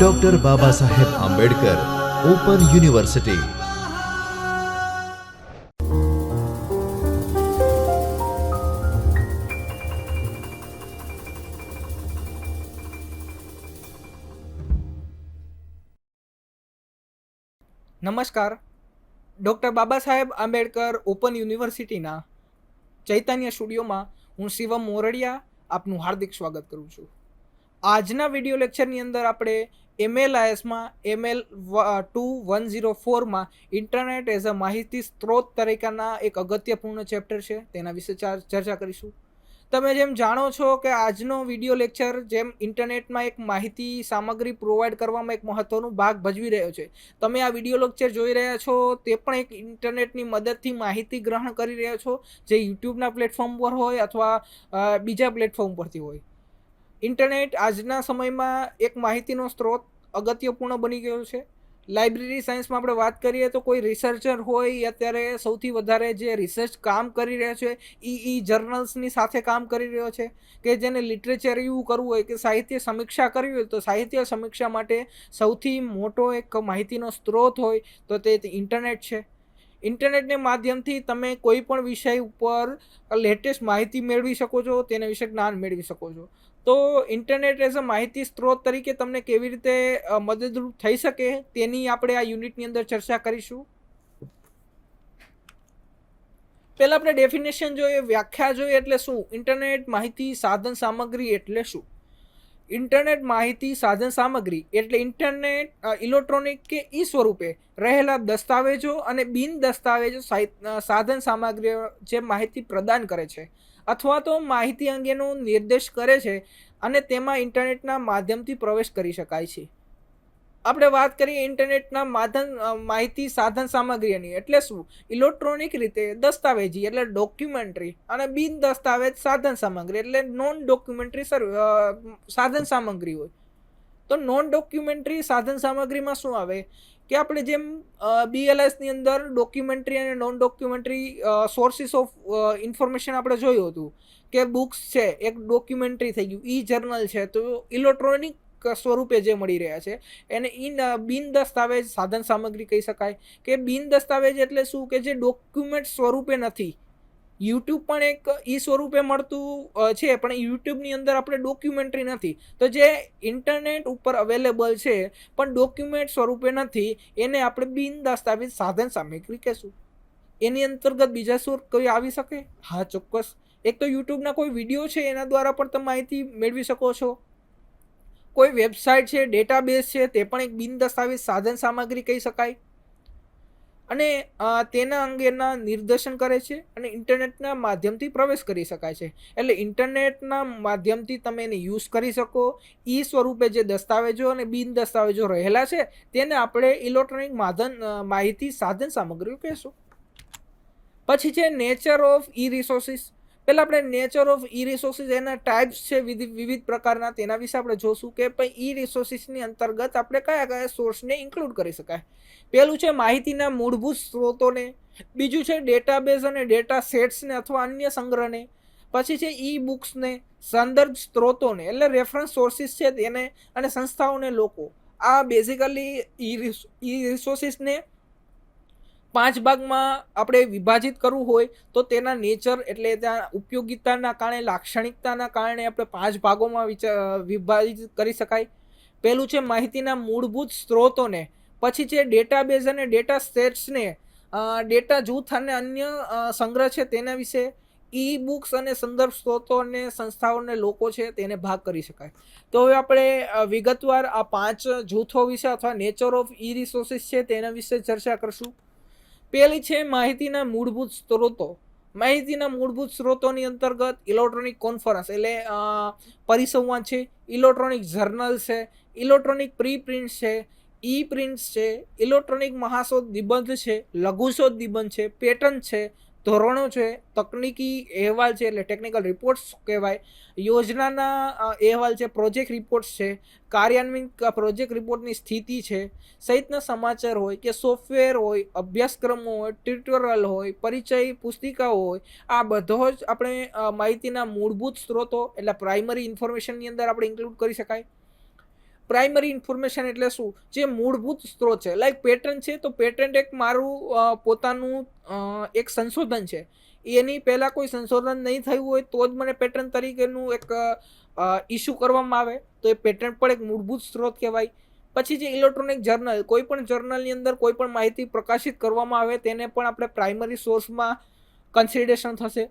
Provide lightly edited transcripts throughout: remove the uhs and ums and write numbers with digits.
Doctor બાબા Saheb Ambedkar open university. નમસ્કાર. Doctor Baba Saheb Ambedkar open યુનિવર્સિટીના ચૈતન્ય સ્ટુડિયોમાં હું શિવમ મોરડિયા આપનું હાર્દિક સ્વાગત કરું છું. આજના વિડીયો લેક્ચરની અંદર આપણે MLISમાં ML2-104માં ઇન્ટરનેટ એઝ અ માહિતી સ્ત્રોત તરીકેના એક અગત્યપૂર્ણ ચેપ્ટર છે તેના વિશે ચર્ચા કરીશું. તમે જેમ જાણો છો કે આજનો વિડીયો લેક્ચર જેમ ઇન્ટરનેટમાં એક માહિતી સામગ્રી પ્રોવાઈડ કરવામાં એક મહત્વનો ભાગ ભજવી રહ્યો છે. તમે આ વિડીયો લેક્ચર જોઈ રહ્યા છો તે પણ એક ઇન્ટરનેટની મદદથી માહિતી ગ્રહણ કરી રહ્યા છો, જે યુટ્યુબના પ્લેટફોર્મ પર હોય અથવા બીજા પ્લેટફોર્મ પરથી હોય. ઇન્ટરનેટ આજના સમયમાં એક માહિતીનો સ્ત્રોત અગત્યપૂર્ણ બની ગયો છે. લાઇબ્રેરી સાયન્સમાં આપણે વાત કરીએ તો કોઈ રિસર્ચર હોય અત્યારે સૌથી વધારે જે રિસર્ચ કામ કરી રહ્યા છે જર્નલ્સની સાથે કામ કરી રહ્યો છે, કે જેને લિટરેચર રિવ્યૂ કરવું હોય કે સાહિત્ય સમીક્ષા કરવી હોય તો સાહિત્ય સમીક્ષા માટે સૌથી મોટો એક માહિતીનો સ્ત્રોત હોય તો તે ઇન્ટરનેટ છે. ઇન્ટરનેટને માધ્યમથી તમે કોઈ પણ વિષય ઉપર લેટેસ્ટ માહિતી મેળવી શકો છો, તેના વિશે જ્ઞાન મેળવી શકો છો. તો ઇન્ટરનેટ એઝ અ માહિતી સ્ત્રોત તરીકે તમને કેવી રીતે મદદરૂપ થઈ શકે તેની આપણે આ યુનિટની અંદર ચર્ચા કરીશું. પહેલાં આપણે ડેફિનેશન જોઈએ, વ્યાખ્યા જોઈએ એટલે શું. ઇન્ટરનેટ માહિતી સાધન સામગ્રી એટલે શું? ઇન્ટરનેટ માહિતી સાધન સામગ્રી એટલે ઇન્ટરનેટ ઇલેક્ટ્રોનિક કે ઈ સ્વરૂપે રહેલા દસ્તાવેજો અને બિન દસ્તાવેજો સાધન સામગ્રીઓ જે માહિતી પ્રદાન કરે છે અથવા તો માહિતી અંગેનો નિર્દેશ કરે છે અને તેમાં ઇન્ટરનેટના માધ્યમથી પ્રવેશ કરી શકાય છે. આપણે વાત કરીએ ઇન્ટરનેટના માહિતી સાધન સામગ્રીની એટલે શું. ઇલેક્ટ્રોનિક રીતે દસ્તાવેજી એટલે ડોક્યુમેન્ટરી અને બિન દસ્તાવેજ સાધન સામગ્રી એટલે નોન ડોક્યુમેન્ટરી સાધન સામગ્રી હોય. તો નોન ડોક્યુમેન્ટરી સાધન સામગ્રીમાં શું આવે કે આપણે જેમ BLSની અંદર ડોક્યુમેન્ટરી અને non documentary sources of information આપણે જોયું હતું કે બુક્સ છે એક ડોક્યુમેન્ટરી થઈ ગયું, જર્નલ છે તો ઇલેક્ટ્રોનિક સ્વરૂપે જે મળી રહ્યા છે એને બિન દસ્તાવેજ સાધન સામગ્રી કહી શકાય. કે બિન દસ્તાવેજ એટલે શું કે જે ડોક્યુમેન્ટ સ્વરૂપે નથી. યુટ્યુબ પણ એક સ્વરૂપે મળતું છે પણ યુટ્યુબની અંદર આપણે ડોક્યુમેન્ટરી નથી. તો જે ઇન્ટરનેટ ઉપર અવેલેબલ છે પણ ડોક્યુમેન્ટ સ્વરૂપે નથી એને આપણે બિન દસ્તાવેજ સાધન સામગ્રી કહેશું. એની અંતર્ગત બીજા શું કોઈ આવી શકે? હા, ચોક્કસ. એક તો યુટ્યુબના કોઈ વિડીયો છે એના દ્વારા પણ તમે માહિતી મેળવી શકો છો. કોઈ વેબસાઇટ છે, ડેટાબેઝ છે, તે પણ એક બિન દસ્તાવેજ સાધન સામગ્રી કહી શકાય અને તેના અંગેના નિર્દેશન કરે છે અને ઇન્ટરનેટના માધ્યમથી પ્રવેશ કરી શકાય છે. એટલે ઇન્ટરનેટના માધ્યમથી તમે એને યુઝ કરી શકો. સ્વરૂપે જે દસ્તાવેજો અને બિન દસ્તાવેજો રહેલા છે તેને આપણે ઇલેક્ટ્રોનિક માહિતી સાધન સામગ્રીઓ કહેશું. પછી છે નેચર ઓફ રિસોર્સિસ. પહેલાં આપણે નેચર ઓફ રિસોર્સિસ એના ટાઈપ્સ છે વિવિધ પ્રકારના, તેના વિશે આપણે જોશું કે ભાઈ રિસોર્સિસની અંતર્ગત આપણે કયા કયા સોર્સને ઇન્ક્લુડ કરી શકાય. પહેલું છે માહિતીના મૂળભૂત સ્ત્રોતોને, બીજું છે ડેટાબેઝ અને ડેટા સેટ્સને અથવા અન્ય સંગ્રહને, પછી છે બુક્સને, સંદર્ભ સ્ત્રોતોને એટલે રેફરન્સ સોર્સિસ છે તેને, અને સંસ્થાઓને લોકો. આ બેઝિકલી રિસોર્સિસને 5 ભાગમાં આપણે વિભાજિત કરવું હોય તો તેના નેચર એટલે ત્યાં ઉપયોગિતાના કારણે, લાક્ષણિકતાના કારણે આપણે 5 ભાગોમાં વિભાજિત કરી શકાય. પહેલું છે માહિતીના મૂળભૂત સ્ત્રોતોને, પછી છે ડેટાબેઝ અને ડેટા સેટ્સને, ડેટા જૂથ અને અન્ય સંગ્રહ છે તેના વિશે, બુક્સ અને સંદર્ભ સ્ત્રોતો અને સંસ્થાઓને લોકો છે તેને ભાગ કરી શકાય. તો હવે આપણે વિગતવાર આ 5 જૂથો વિશે અથવા નેચર ઓફ રિસોર્સિસ છે તેના વિશે ચર્ચા કરશું. પહેલી છે માહિતીના મૂળભૂત સ્ત્રોતો. માહિતીના મૂળભૂત સ્ત્રોતોની અંતર્ગત ઇલેક્ટ્રોનિક કોન્ફરન્સ એટલે પરિસંવાદ છે, ઇલેક્ટ્રોનિક જર્નલ છે, ઇલેક્ટ્રોનિક પ્રિન્ટ છે, પ્રિન્ટ્સ છે, ઇલેક્ટ્રોનિક મહાશોધ નિબંધ છે, લઘુશોધ નિબંધ છે, પેટર્ન છે, ધોરણો છે, તકનીકી અહેવાલ છે એટલે ટેકનિકલ રિપોર્ટ્સ કહેવાય, યોજનાના અહેવાલ છે, પ્રોજેક્ટ રિપોર્ટ્સ છે, કાર્યાન્વયન પ્રોજેક્ટ રિપોર્ટની સ્થિતિ છે, સહિતના સમાચાર હોય કે સોફ્ટવેર હોય, અભ્યાસક્રમો હોય, ટ્યુટોરિયલ હોય, પરિચય પુસ્તિકાઓ હોય, આ બધો જ આપણે માહિતીના મૂળભૂત સ્ત્રોતો એટલે પ્રાઇમરી ઇન્ફોર્મેશનની અંદર આપણે ઇન્ક્લુડ કરી શકાય. પ્રાઇમરી ઇન્ફોર્મેશન એટલે શું? જે મૂળભૂત સ્ત્રોત છે. લાઈક પેટન્ટ છે, તો પેટન્ટ એક મારું પોતાનું એક સંશોધન છે. એની પહેલાં કોઈ સંશોધન નહીં થયું હોય તો જ મને પેટન્ટ તરીકેનું એક ઇસ્યુ કરવામાં આવે, તો એ પેટન્ટ પણ એક મૂળભૂત સ્ત્રોત કહેવાય. પછી જે ઇલેક્ટ્રોનિક જર્નલ, કોઈ પણ જર્નલની અંદર કોઈ પણ માહિતી પ્રકાશિત કરવામાં આવે તેને પણ આપણે પ્રાઇમરી સોર્સમાં કન્સિડરેશન થશે.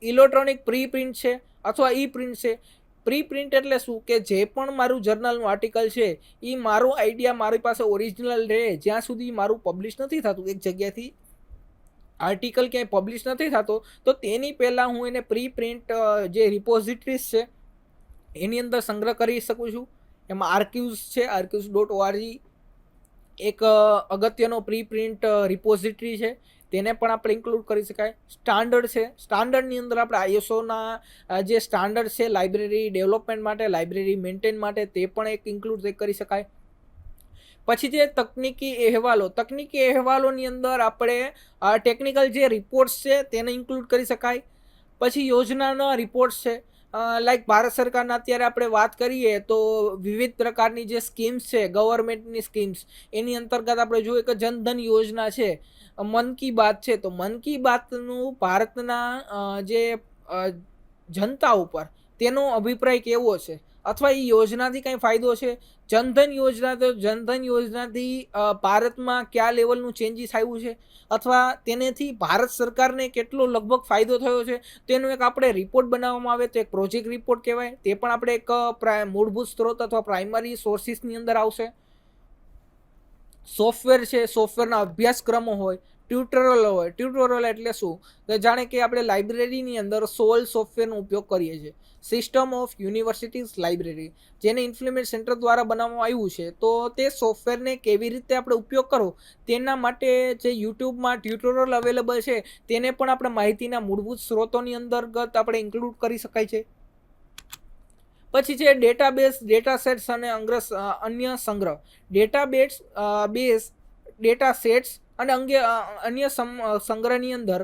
ઇલેક્ટ્રોનિક પ્રી પ્રિન્ટ છે અથવા ઈ પ્રિન્ટ છે. પ્રી પ્રિન્ટ એટલે શું? કે જે પણ મારું જર્નલનું આર્ટિકલ છે એ મારો આઈડિયા મારી પાસે ઓરિજિનલ રહે જ્યાં સુધી મારું પબ્લિશ નથી થતું, એક જગ્યાથી આર્ટિકલ ક્યાંય પબ્લિશ નથી થતો, તો તેની પહેલાં હું એને પ્રી પ્રિન્ટ જે રિપોઝિટરીઝ છે એની અંદર સંગ્રહ કરી શકું છું. એમાં આર્કિવ્સ છે, archives.org એક અગત્યનો પ્રી પ્રિન્ટ રિપોઝિટરી છે, તેને પણ આપણે ઇન્ક્લુડ કરી શકાય. સ્ટાન્ડર્ડ છે, સ્ટાન્ડર્ડની અંદર આપણે આઈએસઓના જે સ્ટાન્ડર્ડ છે લાઇબ્રેરી ડેવલપમેન્ટ માટે, લાઇબ્રેરી મેન્ટેન માટે, તે પણ એક ઇન્ક્લુડ કરી શકાય. પછી જે તકનીકી અહેવાલોની અંદર આપણે ટેકનિકલ જે રિપોર્ટ્સ છે તેને ઇન્ક્લુડ કરી શકાય. પછી યોજનાના રિપોર્ટ્સ છે, લાઈક ભારત સરકારના અત્યારે આપણે વાત કરીએ તો વિવિધ પ્રકારની જે સ્કીમ્સ છે, ગવર્મેન્ટની સ્કીમ્સ, એની અંતર્ગત આપણે જોઈએ કે જનધન યોજના છે, મન કી બાત છે, તો મન કી બાતનું ભારતના જે જનતા ઉપર તેનો અભિપ્રાય કેવો છે, અથવા એ યોજનાથી કંઈ ફાયદો છે. જનધન યોજનાથી ભારતમાં કયા લેવલનું ચેન્જીસ આવ્યું છે, અથવા તેનેથી ભારત સરકારને કેટલો લગભગ ફાયદો થયો છે, તેનો એક આપણે રિપોર્ટ બનાવવામાં આવે તો એક પ્રોજેક્ટ રિપોર્ટ કહેવાય. તે પણ આપણે એક મૂળભૂત સ્ત્રોત અથવા પ્રાઇમરી સોર્સિસની અંદર આવશે. સોફ્ટવેર છે, સોફ્ટવેરના અભ્યાસક્રમો હોય, ટ્યુટોરિયલ એટલે શું? કે જાણે કે આપણે લાઇબ્રેરીની અંદર સોલ સોફ્ટવેરનો ઉપયોગ કરીએ છીએ, સિસ્ટમ ઓફ યુનિવર્સિટીઝ લાઇબ્રેરી, જેને ઇન્ફ્લુમેન્ટ સેન્ટર દ્વારા બનાવવામાં આવ્યું છે. તો તે સોફ્ટવેરને કેવી રીતે આપણે ઉપયોગ કરવો તેના માટે જે યુટ્યુબમાં ટ્યુટોરિયલ અવેલેબલ છે તેને પણ આપણે માહિતીના મૂળભૂત સ્ત્રોતોની અંતર્ગત આપણે ઇન્ક્લુડ કરી શકાય છે. પછી છે ડેટાબેઝ, ડેટા સેટ્સ અને અન્ય સંગ્રહ. ડેટા સેટ્સ અને અન્ય સંગ્રહની અંદર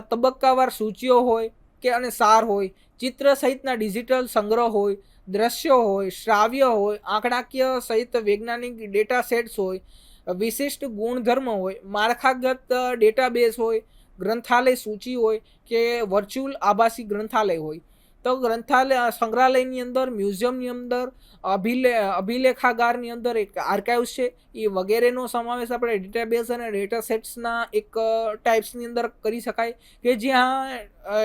તબક્કાવાર સૂચિઓ હોય કે અને સાર હોય, ચિત્ર સહિતના ડિજિટલ સંગ્રહ હોય, દ્રશ્યો હોય, શ્રાવ્ય હોય, આંકડાકીય સહિત વૈજ્ઞાનિક ડેટા સેટ્સ હોય, વિશિષ્ટ ગુણધર્મ હોય, માળખાગત ડેટાબેઝ હોય, ગ્રંથાલય સૂચિ હોય કે વર્ચ્યુઅલ આભાસી ગ્રંથાલય હોય. તો સંગ્રહાલયની અંદર, મ્યુઝિયમની અંદર, અભિલેખાગારની અંદર એક આર્કાઇવ્સ છે, એ વગેરેનો સમાવેશ આપણે ડેટાબેઝ અને ડેટા સેટ્સના એક ટાઈપ્સની અંદર કરી શકાય, કે જ્યાં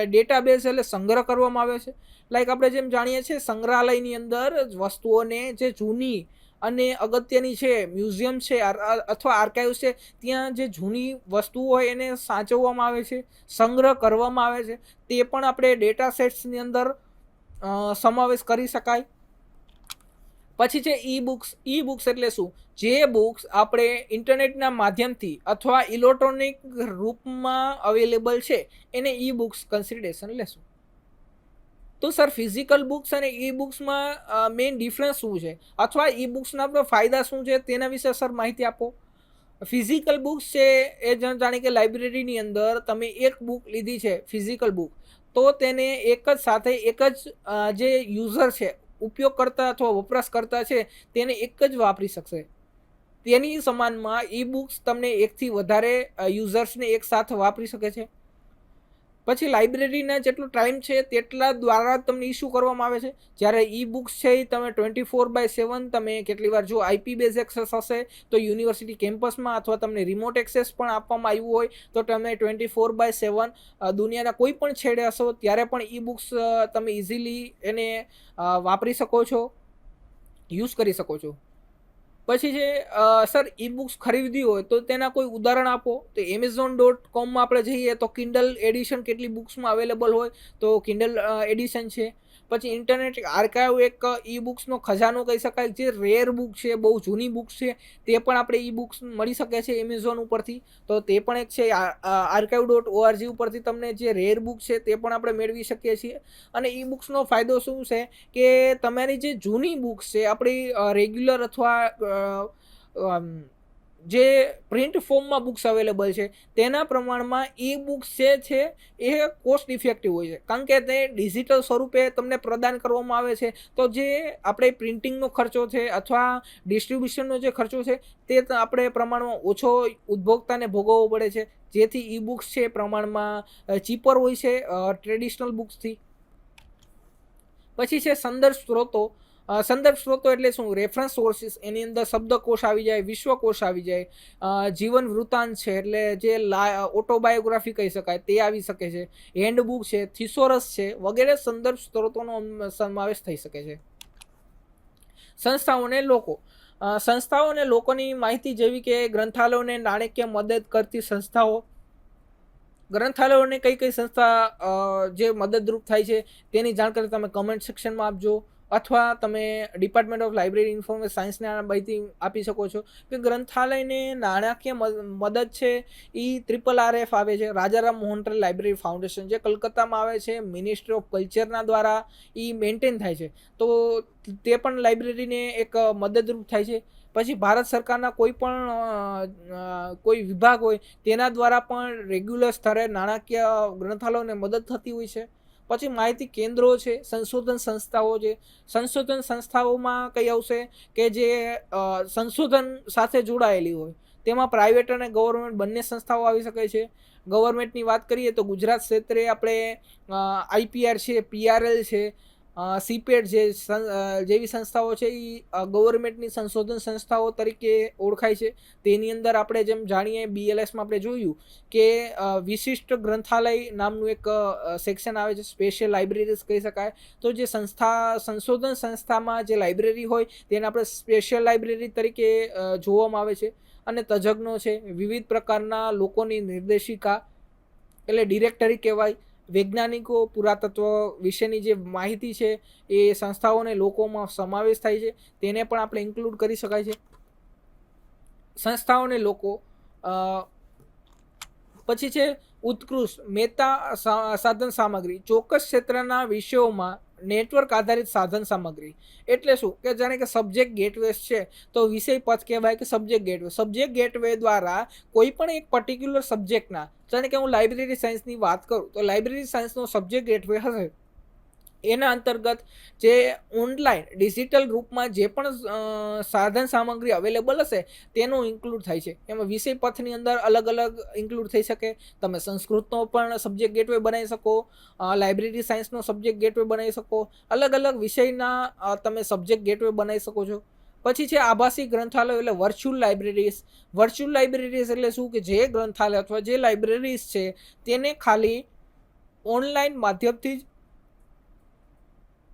ડેટાબેઝ એટલે સંગ્રહ કરવામાં આવે છે. લાઈક આપણે જેમ જાણીએ છીએ સંગ્રહાલયની અંદર વસ્તુઓને જે જૂની અને અગત્યની છે, મ્યુઝિયમ છે અથવા આર્કાઇવ્સ છે, ત્યાં જે જૂની વસ્તુઓ હોય એને સાચવવામાં આવે છે, સંગ્રહ કરવામાં આવે છે, તે પણ આપણે ડેટા સેટ્સની અંદર સમાવેશ કરી શકાય. પછી છે ઈ બુક્સ એટલે શું? જે બુક્સ આપણે ઇન્ટરનેટના માધ્યમથી અથવા ઇલેક્ટ્રોનિક રૂપમાં અવેલેબલ છે એને ઈ બુક્સ કન્સિડરેશન લેશું. તો સર ફિઝિકલ બુક્સ અને ઈ બુક્સમાં મેઇન ડિફરન્સ શું છે, અથવા ઈ બુક્સના ફાયદા શું છે તેના વિશે સર માહિતી આપો. ફિઝિકલ બુક્સ છે એ જાણે કે લાઇબ્રેરીની અંદર તમે એક બુક લીધી છે, ફિઝિકલ બુક, તો તેને એક જ સાથે એક જ જે યુઝર છે, ઉપયોગકર્તા અથવા વપરાશકર્તા છે, તેને એક જ વાપરી શકશે. તેની સમાનમાં ઈ બુક્સ તમને એકથી વધારે યુઝર્સને એક સાથે વાપરી શકે છે. પછી લાઇબ્રેરીના જેટલો ટાઈમ છે તેટલા દ્વારા તમને ઇસ્યુ કરવામાં આવે છે. જ્યારે ઈ બુક્સ છે એ તમે 24/7 તમે કેટલી વાર જો આઈપી બેઝ એક્સેસ હશે તો યુનિવર્સિટી કેમ્પસમાં, અથવા તમને રિમોટ એક્સેસ પણ આપવામાં આવ્યું હોય તો તમે 24/7 દુનિયાના કોઈ પણ છેડે હશો ત્યારે પણ ઈ બુક્સ તમે ઇઝીલી એને વાપરી શકો છો, યુઝ કરી શકો છો. પછી છે સર ઈ બુક્સ ખરીદવી હોય તો તેના કોઈ ઉદાહરણ આપો. તો Amazon.com આપણે જઈએ તો કિન્ડલ એડિશન કેટલી બુક્સમાં અવેલેબલ હોય, તો કિન્ડલ એડિશન છે. પછી ઇન્ટરનેટ આર્કાઇવ એક ઈ બુક્સનો ખજાનો કહી શકાય, જે રેર બુક છે, બહુ જૂની બુક્સ છે, તે પણ આપણે ઈ બુક્સ મળી શકે છે એમેઝોન ઉપરથી. તો તે પણ એક છે. archive.org ઉપરથી તમને જે રેર બુક છે તે પણ આપણે મેળવી શકીએ છીએ. અને ઈ બુક્સનો ફાયદો શું છે કે તમારી જે જૂની બુક્સ છે, આપણી રેગ્યુલર અથવા જે પ્રિન્ટ ફોર્મમાં બુક્સ અવેલેબલ છે તેના પ્રમાણમાં ઈ બુક્સ જે છે એ કોસ્ટ ઇફેક્ટિવ હોય છે, કારણ કે તે ડિજિટલ સ્વરૂપે તમને પ્રદાન કરવામાં આવે છે. તો જે આપણે પ્રિન્ટિંગનો ખર્ચો છે અથવા ડિસ્ટ્રીબ્યુશનનો જે ખર્ચો છે તે આપણે પ્રમાણમાં ઓછો ઉપભોક્તાને ભોગવવો પડે છે, જેથી ઈ બુક્સ છે પ્રમાણમાં ચીપર હોય છે ટ્રેડિશનલ બુક્સથી. પછી છે સંદર્ભ સ્ત્રોતો. સંદર્ભ સ્ત્રોતો એટલે શું? Reference sources. એની અંદર શબ્દકોશ આવી જાય, વિશ્વકોશ આવી જાય, જીવન વૃત્તાંત છે એટલે જે ઓટોબાયોગ્રાફી કહી શકાય તે આવી શકે છે, હેન્ડબુક છે, થિસોરસ છે વગેરે સંદર્ભ સ્ત્રોતોનો સમાવેશ થઈ શકે છે. સંસ્થાઓ અને લોકો. સંસ્થાઓ અને લોકોની માહિતી જેવી કે ગ્રંથાલયોને નાણાકીય મદદ કરતી સંસ્થાઓ. ગ્રંથાલયોને કઈ કઈ સંસ્થા જે મદદરૂપ થાય છે તેની જાણકારી તમે કમેન્ટ સેક્શનમાં આપજો, અથવા તમે ડિપાર્ટમેન્ટ ઓફ લાઇબ્રેરી ઇન્ફોર્મેશન સાયન્સને માહિતી આપી શકો છો કે ગ્રંથાલયને નાણાકીય મદદ છે એ RRF આવે છે, રાજારામ મોહનરાય લાઇબ્રેરી ફાઉન્ડેશન, જે કલકત્તામાં આવે છે, મિનિસ્ટ્રી ઓફ કલ્ચરના દ્વારા એ મેન્ટેન થાય છે. તો તે પણ લાઇબ્રેરીને એક મદદરૂપ થાય છે. પછી ભારત સરકારના કોઈ વિભાગ હોય તેના દ્વારા પણ રેગ્યુલર સ્તરે નાણાકીય ગ્રંથાલયોને મદદ થતી હોય છે. પછી માહિતી કેન્દ્રો છે, સંશોધન સંસ્થાઓ છે. સંશોધન સંસ્થાઓમાં કઈ આવશે કે જે સંશોધન સાથે જોડાયેલી હોય, તેમાં પ્રાઇવેટ અને ગવર્મેન્ટ બંને સંસ્થાઓ આવી શકે છે. ગવર્મેન્ટની વાત કરીએ તો ગુજરાત ક્ષેત્રે આપણે IPR છે, PRL છે, CPET જેવી સંસ્થાઓ છે એ ગવર્મેન્ટની સંશોધન સંસ્થાઓ તરીકે ઓળખાય છે. તેની અંદર આપણે જેમ જાણીએ BLSમાં આપણે જોયું કે વિશિષ્ટ ગ્રંથાલય નામનું એક સેક્શન આવે છે, સ્પેશિયલ લાઇબ્રેરીઝ કહી શકાય. તો જે સંશોધન સંસ્થામાં જે લાઇબ્રેરી હોય તેને આપણે સ્પેશિયલ લાઇબ્રેરી તરીકે જોવામાં આવે છે. અને તજજ્ઞો છે, વિવિધ પ્રકારના લોકોની નિર્દેશિકા એટલે ડિરેક્ટરી કહેવાય, વૈજ્ઞાનિકો, પુરાતત્વ વિશેની જે માહિતી છે એ સંસ્થાઓને લોકોમાં સમાવેશ થાય છે, તેને પણ આપણે ઇન્ક્લુડ કરી શકાય છે. સંસ્થાઓને લોકો. પછી છે ઉત્કૃષ્ટ મેટા સાધન સામગ્રી. ચોક્કસ ક્ષેત્રના વિષયોમાં નેટવર્ક આધારિત સાધન સામગ્રી એટલે શું કે જાણે કે સબ્જેક્ટ ગેટવે છે, તો વિષય પથ કહેવાય કે સબ્જેક્ટ ગેટવે. સબ્જેક્ટ ગેટવે દ્વારા કોઈ પણ એક પર્ટિક્યુલર સબ્જેક્ટના, જાણે કે હું લાઇબ્રેરી સાયન્સની વાત કરું તો લાઇબ્રેરી સાયન્સનો સબ્જેક્ટ ગેટવે હશે, એના અંતર્ગત જે ઓનલાઈન ડિજિટલ રૂપમાં જે પણ સાધન સામગ્રી અવેલેબલ હશે તેનું ઇન્ક્લુડ થાય છે. એમાં વિષય પથની અંદર અલગ અલગ ઇન્ક્લુડ થઈ શકે. તમે સંસ્કૃતનો પણ સબ્જેક્ટ ગેટવે બનાવી શકો, લાઇબ્રેરી સાયન્સનો સબ્જેક્ટ ગેટવે બનાવી શકો, અલગ અલગ વિષયના તમે સબ્જેક્ટ ગેટવે બનાવી શકો છો. પછી છે આભાસી ગ્રંથાલય એટલે વર્ચ્યુઅલ લાઇબ્રેરીઝ. વર્ચ્યુઅલ લાઇબ્રેરીઝ એટલે શું કે જે ગ્રંથાલય અથવા જે લાઇબ્રેરીઝ છે તેને ખાલી ઓનલાઈન માધ્યમથી જ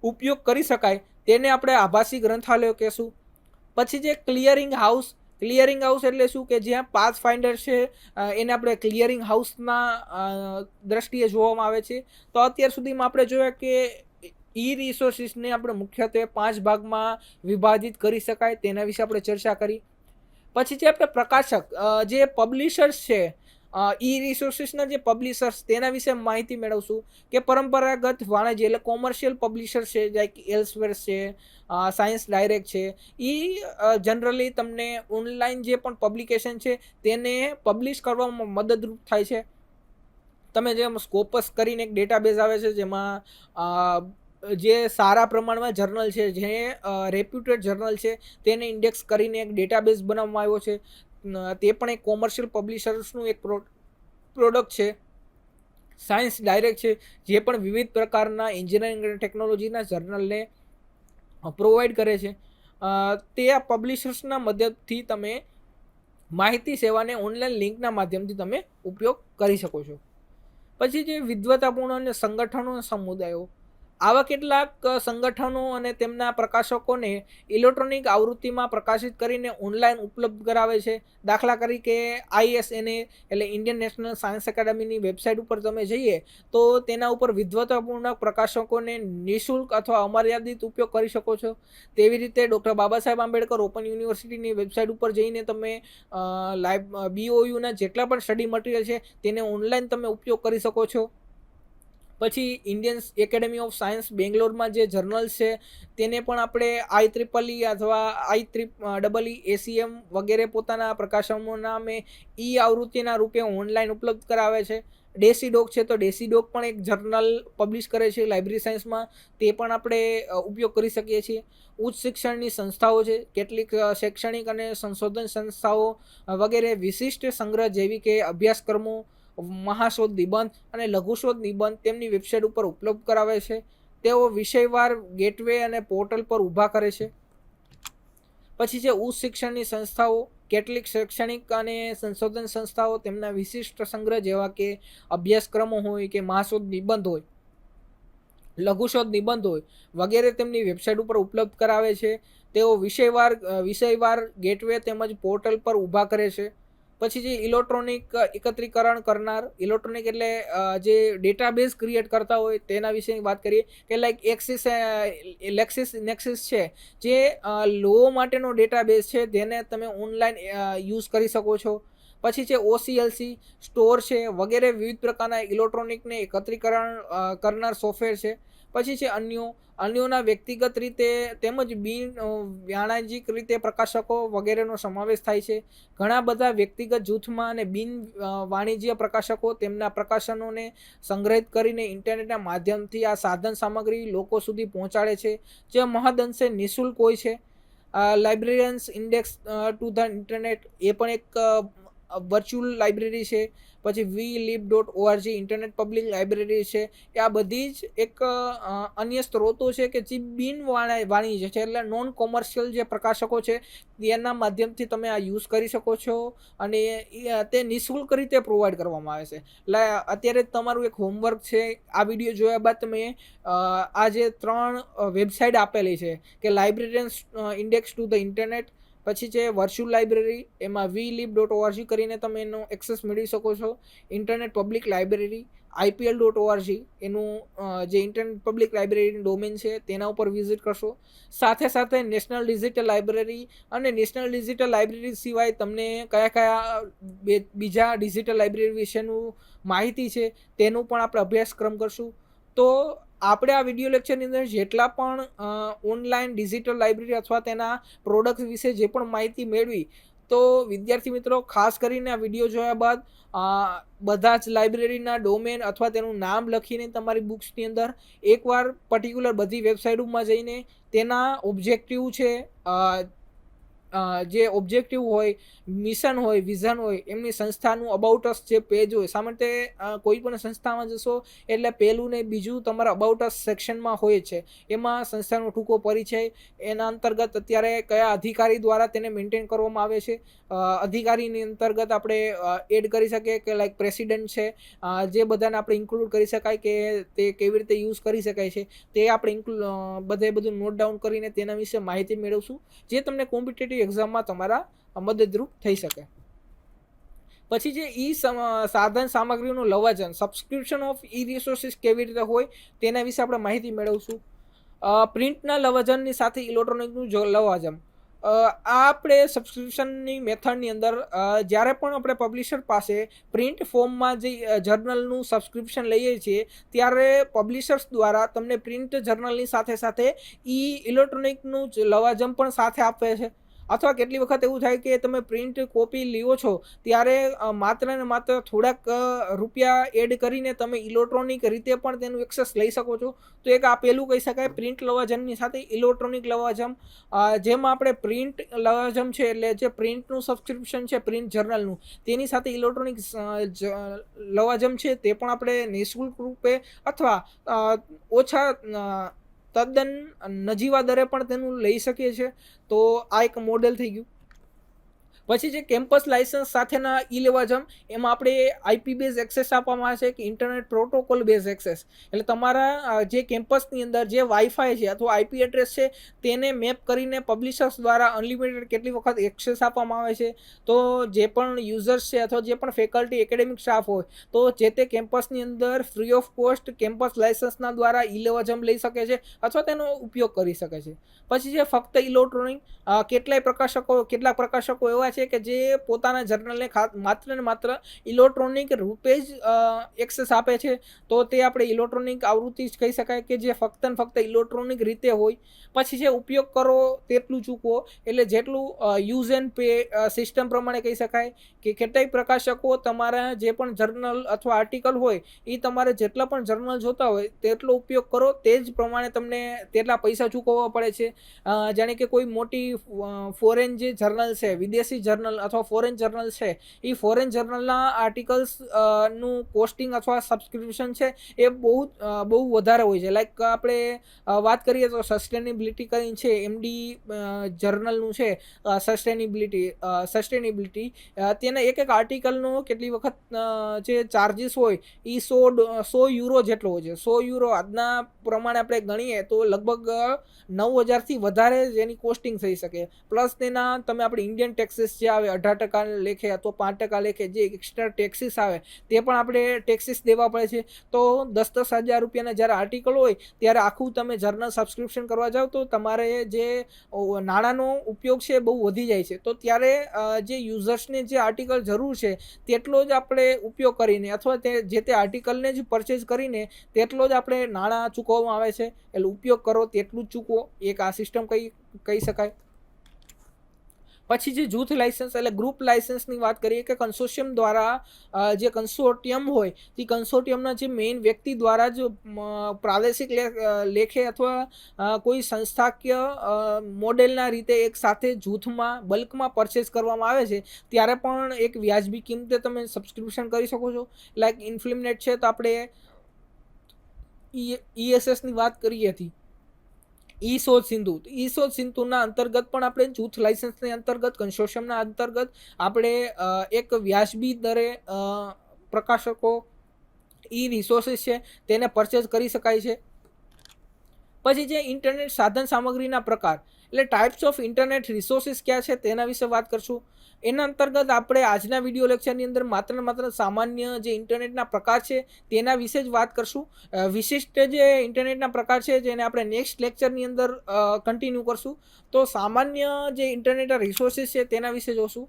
ઉપયોગ કરી શકાય તેને આપણે આભાસી ગ્રંથાલયો કહેશું. પછી જે ક્લિયરિંગ હાઉસ. ક્લિયરિંગ હાઉસ એટલે શું કે જ્યાં પાથ ફાઇન્ડર છે એને આપણે ક્લિયરિંગ હાઉસના દ્રષ્ટિએ જોવામાં આવે છે. તો અત્યાર સુધીમાં આપણે જોયા કે રિસોર્સિસને આપણે મુખ્યત્વે 5 ભાગમાં વિભાજિત કરી શકાય, તેના વિશે આપણે ચર્ચા કરી. પછી જે આપણે પ્રકાશક જે પબ્લિશર્સ છે, રિસોર્સિસના જે પબ્લિશર્સ તેના વિશે માહિતી મેળવશું કે પરંપરાગત વાણિજ્ય એટલે કોમર્શિયલ પબ્લિશર છે, લાઈક એલ્સવેર છે, સાયન્સ ડાયરેક્ટ છે, જનરલી તમને ઓનલાઈન જે પણ પબ્લિકેશન છે તેને પબ્લિશ કરવામાં મદદરૂપ થાય છે. તમે જેમ સ્કોપસ કરીને એક ડેટાબેઝ આવે છે જેમાં જે સારા પ્રમાણમાં જર્નલ છે, જે રેપ્યુટેડ જર્નલ છે તેને ઇન્ડેક્સ કરીને એક ડેટાબેઝ બનાવવામાં આવ્યો છે. તે પણ એક કોમર્શિયલ પબ્લિશર્સનું એક પ્રોડક્ટ છે. સાયન્સ ડાયરેક્ટ છે જે પણ વિવિધ પ્રકારના એન્જિનિયરિંગ અને ટેકનોલોજીના જર્નલને પ્રોવાઈડ કરે છે. તે આ પબ્લિશર્સના મદદથી તમે માહિતી સેવાને ઓનલાઈન લિંકના માધ્યમથી તમે ઉપયોગ કરી શકો છો. પછી જે વિદ્વતાપૂર્ણ અને સંગઠનો સમુદાયો, આવા કેટલાક સંગઠનો અને તેમના પ્રકાશકોને ઇલેક્ટ્રોનિક આવૃત્તિમાં પ્રકાશિત કરીને ઓનલાઈન ઉપલબ્ધ કરાવે છે. દાખલા તરીકે ISNA એટલે ઇન્ડિયન નેશનલ સાયન્સ એકેડમીની વેબસાઇટ ઉપર તમે જઈએ તો તેના ઉપર વિદ્વતાપૂર્ણ પ્રકાશકોને નિઃશુલ્ક અથવા અમર્યાદિત ઉપયોગ કરી શકો છો. તેવી રીતે ડૉક્ટર બાબા સાહેબ આંબેડકર ઓપન યુનિવર્સિટીની વેબસાઇટ ઉપર જઈને તમે BOUના જેટલા પણ સ્ટડી મટીરિયલ છે તેને ઓનલાઈન તમે ઉપયોગ કરી શકો છો. પછી ઇન્ડિયન એકેડેમી ઓફ સાયન્સ બેંગ્લોરમાં જે જર્નલ્સ છે તેને પણ આપણે IEEE અથવા IEEE ACM વગેરે પોતાના પ્રકાશનો નામે આવૃત્તિના રૂપે ઓનલાઈન ઉપલબ્ધ કરાવે છે. ડેસીડોક છે તો ડેસીડોક પણ એક જર્નલ પબ્લિશ કરે છે લાઇબ્રેરી સાયન્સમાં, તે પણ આપણે ઉપયોગ કરી શકીએ છીએ. ઉચ્ચ શિક્ષણની સંસ્થાઓ છે, કેટલીક શૈક્ષણિક અને સંશોધન સંસ્થાઓ વગેરે વિશિષ્ટ સંગ્રહ જેવી કે અભ્યાસક્રમો, મહાશોધ નિબંધ અને લઘુશોધ નિબંધ તેમની વેબસાઇટ ઉપર ઉપલબ્ધ કરાવે છે. તેઓ વિષયવાર ગેટવે અને પોર્ટલ પર ઊભા કરે છે. પછી છે ઉચ્ચ શિક્ષણની સંસ્થાઓ, કેટલીક શૈક્ષણિક અને સંશોધન સંસ્થાઓ તેમના વિશિષ્ટ સંગ્રહ જેવા કે અભ્યાસક્રમો હોય કે મહાશોધ નિબંધ હોય, લઘુશોધ નિબંધ હોય વગેરે તેમની વેબસાઇટ ઉપર ઉપલબ્ધ કરાવે છે. તેઓ વિષયવાર ગેટવે તેમજ પોર્ટલ પર ઊભા કરે છે. પછી જે ઇલેક્ટ્રોનિક એકત્રીકરણ કરનાર, ઇલેક્ટ્રોનિક એટલે જે ડેટાબેઝ ક્રિએટ કરતા હોય તેના વિશેની વાત કરીએ કે લાઈક નેક્સિસ છે, જે લો માટેનો ડેટાબેઝ છે જેને તમે ઓનલાઈન યુઝ કરી શકો છો. પછી છે OCLC સ્ટોર છે વગેરે વિવિધ પ્રકારના ઇલેક્ટ્રોનિકને એકત્રીકરણ કરનાર સોફ્ટવેર છે. પછી છે અન્યોના વ્યક્તિગત રીતે તેમજ બિન વાણિજ્યિક રીતે પ્રકાશકો વગેરેનો સમાવેશ થાય છે. ઘણા બધા વ્યક્તિગત જૂથમાં અને બિન વાણિજ્ય પ્રકાશકો તેમના પ્રકાશનોને સંગ્રહિત કરીને ઇન્ટરનેટના માધ્યમથી આ સાધન સામગ્રી લોકો સુધી પહોંચાડે છે, જે મહદઅંશે નિઃશુલ્ક હોય છે. લાઇબ્રેરિયન્સ ઇન્ડેક્સ ટુ ધ ઇન્ટરનેટ એ પણ એક વર્ચ્યુઅલ લાઇબ્રેરી છે. પછી VLib.org ઇન્ટરનેટ પબ્લિક લાઇબ્રેરી છે. એ આ બધી જ એક અન્ય સ્ત્રોતો છે કે જે બિન વાણિજ્ય છે, એટલે નોન કોમર્શિયલ જે પ્રકાશકો છે તેના માધ્યમથી તમે આ યુઝ કરી શકો છો અને તે નિઃશુલ્ક રીતે પ્રોવાઈડ કરવામાં આવે છે. એટલે અત્યારે તમારું એક હોમવર્ક છે, આ વિડીયો જોયા બાદ તમે આ જે 3 વેબસાઇટ આપેલી છે કે લાઇબ્રેરિયન્સ ઇન્ડેક્સ ટુ ધ ઇન્ટરનેટ, પછી છે વર્ચ્યુઅલ લાઇબ્રેરી, એમાં VLib.org કરીને તમે એનો એક્સેસ મેળવી શકો છો. ઇન્ટરનેટ પબ્લિક લાઇબ્રેરી IPL.org એનું જે ઇન્ટરનેટ પબ્લિક લાઇબ્રેરીનું ડોમેન છે તેના ઉપર વિઝિટ કરશો. સાથે સાથે નેશનલ ડિજિટલ લાઇબ્રેરી અને નેશનલ ડિજિટલ લાઇબ્રેરી સિવાય તમને કયા બીજા ડિજિટલ લાઇબ્રેરી વિશેનું માહિતી છે તેનું પણ આપણે અભ્યાસક્રમ કરશું. તો આપણે આ વિડીયો લેક્ચરની અંદર જેટલા પણ ઓનલાઈન ડિજિટલ લાઇબ્રેરી અથવા તેના પ્રોડક્ટ વિશે જે પણ માહિતી મેળવી, તો વિદ્યાર્થી મિત્રો ખાસ કરીને આ વિડીયો જોયા બાદ બધા જ લાઇબ્રેરીના ડોમેન અથવા તેનું નામ લખીને તમારી બુક્સની અંદર એકવાર પર્ટિક્યુલર બધી વેબસાઇટોમાં જઈને તેના ઓબ્જેક્ટિવ છે, જે ઓબ્જેક્ટિવ હોય, મિશન હોય, વિઝન હોય, એમની સંસ્થાનું અબાઉટ અસ જે પેજ હોય, સામાન્ય કોઈ પણ સંસ્થામાં જશો એટલે પહેલું ને બીજું તમારા અબાઉટ અસ સેક્શનમાં હોય છે. એમાં સંસ્થાનો ટૂંકો પરિચય, એના અંતર્ગત અત્યારે કયા અધિકારી દ્વારા તેને મેન્ટેન કરવામાં આવે છે, અધિકારીની અંતર્ગત આપણે એડ કરી શકીએ કે લાઈક પ્રેસિડેન્ટ છે, જે બધાને આપણે ઇન્ક્લુડ કરી શકાય કે તે કેવી રીતે યુઝ કરી શકાય છે, તે આપણે બધું નોટ ડાઉન કરીને તેના વિશે માહિતી મેળવશું, જે તમને કોમ્પિટિટિવ એક્ઝામમાં તમારા મદદરૂપ થઈ શકે. પછી જે સાધન સામગ્રીનું લવાજમ, સબસ્ક્રિપ્શન ઓફ રિસોર્સિસ કેવી રીતે હોય તેના વિશે આપણે માહિતી મેળવશું. પ્રિન્ટના લવાજમની સાથે ઇલેક્ટ્રોનિકનું લવાજમ, આપણે સબસ્ક્રિપ્શનની મેથડની અંદર જ્યારે પણ આપણે પબ્લિશર પાસે પ્રિન્ટ ફોર્મમાં જે જર્નલનું સબસ્ક્રિપ્શન લઈએ છીએ ત્યારે પબ્લિશર્સ દ્વારા તમને પ્રિન્ટ જર્નલની સાથે સાથે ઇલેક્ટ્રોનિકનું લવાજમ પણ સાથે આપે છે. અથવા કેટલી વખત એવું થાય કે તમે પ્રિન્ટ કોપી લ્યો છો ત્યારે માત્ર ને માત્ર થોડાક રૂપિયા એડ કરીને તમે ઇલેક્ટ્રોનિક રીતે પણ તેનું એક્સેસ લઈ શકો છો. તો એક આ પહેલું કહી શકાય પ્રિન્ટ લવાજમની સાથે ઇલેક્ટ્રોનિક લવાજમ, જેમાં આપણે પ્રિન્ટ લવાજમ છે એટલે જે પ્રિન્ટનું સબસ્ક્રિપ્શન છે પ્રિન્ટ જર્નલનું, તેની સાથે ઇલેક્ટ્રોનિક લવાજમ છે તે પણ આપણે નિઃશુલ્ક રૂપે અથવા ઓછા તદ્દન નજીવા દરે પણ તેનું લઈ શકીએ છીએ. તો આ એક મોડેલ થઈ ગયું. પછી જે કેમ્પસ લાયસન્સ સાથેના લવાજમ, એમાં આપણે IP બેઝ એક્સેસ આપવામાં આવે છે કે ઇન્ટરનેટ પ્રોટોકોલ બેઝ એક્સેસ, એટલે તમારા જે કેમ્પસની અંદર જે વાઈફાઈ છે અથવા IP એડ્રેસ છે તેને મેપ કરીને પબ્લિશર્સ દ્વારા અનલિમિટેડ કેટલી વખત એક્સેસ આપવામાં આવે છે. તો જે પણ યુઝર્સ છે અથવા જે પણ ફેકલ્ટી એકેડેમિક સ્ટાફ હોય તો જે તે કેમ્પસની અંદર ફ્રી ઓફ કોસ્ટ કેમ્પસ લાયસન્સના દ્વારા લવાજમ લઈ શકે છે અથવા તેનો ઉપયોગ કરી શકે છે. પછી જે ફક્ત ઇલેક્ટ્રોનિક, કેટલાક પ્રકાશકો એવા છે છે કે જે પોતાના જર્નલને માત્ર ને માત્ર ઇલેક્ટ્રોનિક રૂપે જ એક્સેસ આપે છે, તો તે આપણે ઇલેક્ટ્રોનિક આવૃત્તિ જ કહી શકાય કે જે ફક્ત ને ફક્ત ઇલેક્ટ્રોનિક રીતે હોય. પછી જે ઉપયોગ કરો તેટલું ચૂકવો, એટલે જેટલું યુઝ એન્ડ પે સિસ્ટમ પ્રમાણે કહી શકાય કે કેટલાય પ્રકાશકો તમારા જે પણ જર્નલ અથવા આર્ટિકલ હોય એ તમારે જેટલા પણ જર્નલ જોતા હોય તેટલો ઉપયોગ કરો, તે જ પ્રમાણે તમને તેટલા પૈસા ચૂકવવા પડે છે. જાણે કે કોઈ મોટી ફોરેન જે જર્નલ છે, વિદેશી જર્નલ અથવા ફોરેન જર્નલ છે, એ ફોરેન જર્નલના આર્ટિકલ્સ નું કોસ્ટિંગ અથવા સબસ્ક્રિપ્શન છે એ બહુ વધારે હોય છે. લાઈક આપણે વાત કરીએ તો સસ્ટેનેબિલિટી કરીને છે, MD જર્નલનું છે, સસ્ટેનેબિલિટી તેના એક આર્ટિકલનો કેટલી વખત જે ચાર્જિસ હોય એ 100 યુરો જેટલો હોય છે. 100 યુરો આજના પ્રમાણે આપણે ગણીએ તો લગભગ 9,000થી વધારે જેની કોસ્ટિંગ થઈ શકે. પ્લસ તેના તમે આપણે ઇન્ડિયન ટેક્સીસ જે આવે 18% લેખે અથવા 5% લેખે જે એક્સ્ટ્રા ટેક્સીસ આવે તે પણ આપણે ટેક્સીસ દેવા પડે છે. તો 10,000 રૂપિયાના જ્યારે આર્ટિકલ હોય ત્યારે આખું તમે જર્નલ સબસ્ક્રિપ્શન કરવા જાઓ તો તમારે જે નાણાંનો ઉપયોગ છે બહુ વધી જાય છે. તો ત્યારે જે યુઝર્સને જે આર્ટિકલ જરૂર છે તેટલો જ આપણે ઉપયોગ કરીને અથવા તે આર્ટિકલને જ પરચેઝ કરીને તેટલો જ આપણે નાણાં ચૂકવવામાં આવે છે. એટલે ઉપયોગ કરો તેટલું જ ચૂકવો, એક આ સિસ્ટમ કહી શકાય. પછી જે જૂથ લાઇસન્સ એટલે ગ્રુપ લાઇસન્સની વાત કરીએ કે કન્સોર્ટિયમ દ્વારા જે કન્સોર્ટિયમ હોય તે કન્સોર્ટિયમના જે મેઇન વ્યક્તિ દ્વારા જ પ્રાદેશિક લેખે અથવા કોઈ સંસ્થાકીય મોડેલના રીતે એક સાથે જૂથમાં બલ્કમાં પરચેસ કરવામાં આવે છે ત્યારે પણ એક વ્યાજબી કિંમતે તમે સબસ્ક્રિપ્શન કરી શકો છો. લાઈક ઇન્ફ્લિમનેટ છે તો આપણે ESSની વાત કરી હતી, ઈ-શોધ સિંધુના અંતર્ગત પણ આપણે જૂથ લાઇસન્સની અંતર્ગત કન્સોર્શિયમના અંતર્ગત આપણે એક વ્યાજબી દરે પ્રકાશકો રિસોર્સિસ છે તેને પરચેઝ કરી શકાય છે. પછી જે ઇન્ટરનેટ સાધન સામગ્રીના પ્રકાર એટલે ટાઈપ્સ ઓફ ઇન્ટરનેટ રિસોર્સિસ ક્યાં છે તેના વિશે વાત કરશું. એના અંતર્ગત આપણે આજના વિડીયો લેક્ચરની અંદર માત્ર સામાન્ય જે ઇન્ટરનેટના પ્રકાર છે તેના વિશે જ વાત કરશું. વિશિષ્ટ જે ઇન્ટરનેટના પ્રકાર છે જેને આપણે નેક્સ્ટ લેક્ચરની અંદર કન્ટિન્યુ કરશું. તો સામાન્ય જે ઇન્ટરનેટના રિસોર્સિસ છે તેના વિશે જોશું.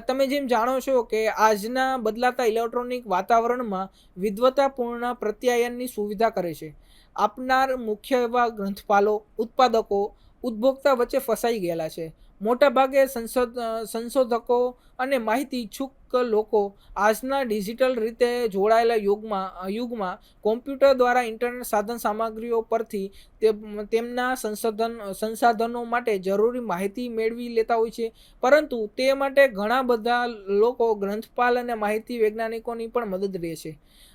તમે જેમ જાણો છો કે આજના બદલાતા ઇલેક્ટ્રોનિક વાતાવરણમાં વિદ્વતાપૂર્ણ પ્રત્યાયનની સુવિધા કરે છે. આપનાર મુખ્ય એવા ગ્રંથપાલો, ઉત્પાદકો ઉપભોક્તા વચ્ચે ફસાઈ ગયેલા છે. મોટાભાગે સંશોધકો અને માહિતી ઈચ્છુક લોકો આજના ડિજિટલ રીતે જોડાયેલા યુગમાં કોમ્પ્યુટર દ્વારા ઇન્ટરનેટ સાધન સામગ્રીઓ પરથી તેમના સંસાધનો માટે જરૂરી માહિતી મેળવી લેતા હોય છે. પરંતુ તે માટે ઘણા બધા લોકો ગ્રંથપાલ અને માહિતી વૈજ્ઞાનિકોની પણ મદદ લે છે.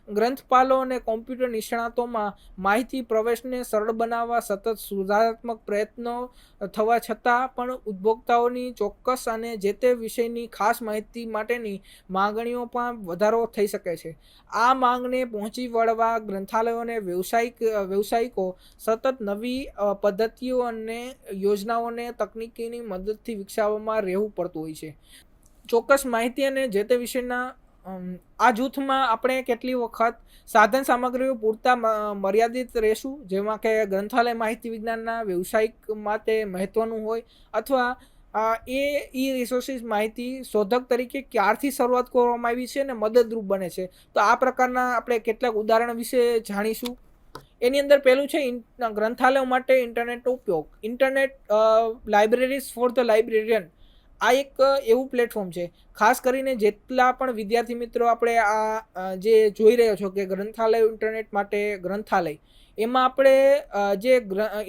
ગ્રંથપાલો અને કોમ્પ્યુટર નિષ્ણાતોમાં માહિતી પ્રવેશને સરળ બનાવવા સતત સુધારાત્મક પ્રયત્નો થવા છતાં પણ ઉપભોક્તાઓની ચોક્કસ અને જે તે વિષયની ખાસ માહિતી માટેની માંગણીઓ પણ વધારો થઈ શકે છે. આ માંગને પહોંચી વળવા ગ્રંથાલયો અને વ્યવસાયિકો સતત નવી પદ્ધતિઓ અને યોજનાઓને તકનીકીની મદદથી વિકસાવવામાં રહેવું પડતું હોય છે. ચોક્કસ માહિતી અને જે તે વિષયના આ જૂથમાં આપણે કેટલી વખત સાધન સામગ્રીઓ પૂરતા મર્યાદિત રહેશું, જેમાં કે ગ્રંથાલય માહિતી વિજ્ઞાનના વ્યવસાયિક માટે મહત્વનું હોય અથવા એ રિસોર્સિસ માહિતી શોધક તરીકે ક્યારથી શરૂઆત કરવામાં આવી છે અને મદદરૂપ બને છે. તો આ પ્રકારના આપણે કેટલાક ઉદાહરણ વિશે જાણીશું. એની અંદર પહેલું છે ગ્રંથાલયો માટે ઇન્ટરનેટનો ઉપયોગ. Internet libraries for the librarian આ એક એવું પ્લેટફોર્મ છે. ખાસ કરીને જેટલા પણ વિદ્યાર્થી મિત્રો આપણે આ જે જોઈ રહ્યો છો કે ગ્રંથાલય ઇન્ટરનેટ માટે ગ્રંથાલય, એમાં આપણે જે